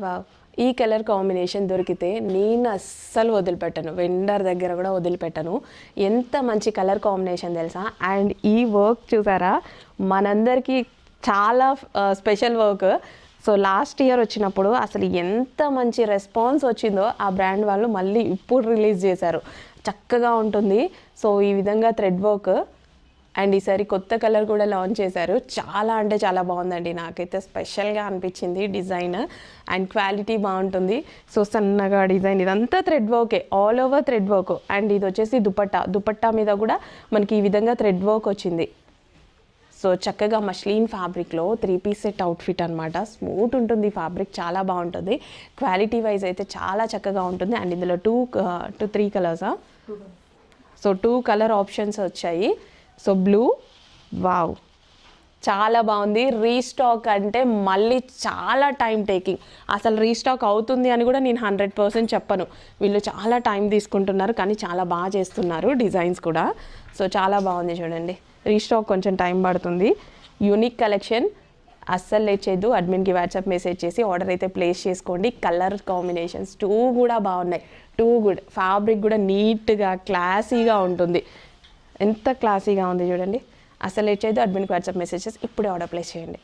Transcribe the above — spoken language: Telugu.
వావ్! ఈ కలర్ కాంబినేషన్ దొరికితే నేను అస్సలు వదిలిపెట్టను. వెండర్ దగ్గర కూడా వదిలిపెట్టను. ఎంత మంచి కలర్ కాంబినేషన్ తెలుసా? అండ్ ఈ వర్క్ చూసారా? మనందరికీ చాలా special work. So last year వచ్చినప్పుడు అసలు ఎంత మంచి రెస్పాన్స్ వచ్చిందో ఆ బ్రాండ్ వాళ్ళు మళ్ళీ ఇప్పుడు రిలీజ్ చేశారు. చక్కగా ఉంటుంది. సో ఈ విధంగా థ్రెడ్ వర్క్ అండ్ ఈసారి కొత్త కలర్ కూడా లాంచ్ చేశారు. చాలా అంటే చాలా బాగుందండి. నాకైతే స్పెషల్గా అనిపించింది డిజైన్ అండ్ క్వాలిటీ బాగుంటుంది. సో సన్నగా డిజైన్ ఇదంతా థ్రెడ్ వర్కే, all over thread work. And ఇది వచ్చేసి దుపట్టా మీద కూడా మనకి ఈ విధంగా థ్రెడ్ వర్క్ వచ్చింది. సో చక్కగా మష్లీన్ ఫ్యాబ్రిక్లో 3 పీస్ సెట్ అవుట్ఫిట్ అనమాట. స్మూత్ ఉంటుంది ఫ్యాబ్రిక్, చాలా బాగుంటుంది. క్వాలిటీ వైజ్ అయితే చాలా చక్కగా ఉంటుంది. అండ్ ఇందులో 3 కలర్సా? సో 2 కలర్ ఆప్షన్స్ వచ్చాయి. సో బ్లూ, వావ్ చాలా బాగుంది. రీస్టాక్ అంటే మళ్ళీ చాలా టైం టేకింగ్. అసలు రీస్టాక్ అవుతుంది అని కూడా నేను 100% చెప్పను. వీళ్ళు చాలా టైం తీసుకుంటున్నారు, కానీ చాలా బాగా చేస్తున్నారు డిజైన్స్ కూడా. సో చాలా బాగుంది చూడండి. రీస్టాక్ కొంచెం టైం పడుతుంది. యూనిక్ కలెక్షన్, అస్సలు లేట్ చేయొద్దు. అడ్మిన్కి వాట్సాప్ మెసేజ్ చేసి ఆర్డర్ అయితే ప్లేస్ చేసుకోండి. కలర్ కాంబినేషన్స్ 2 కూడా బాగున్నాయి. 2 గుడ్. ఫ్యాబ్రిక్ కూడా నీట్గా క్లాసీగా ఉంటుంది. ఎంత క్లాసీగా ఉంది చూడండి. అసలు లేట్ చేయొద్దు. అడ్మిన్కి వాట్సాప్ మెసేజ్ చేసి ఇప్పుడే ఆర్డర్ ప్లేస్ చేయండి.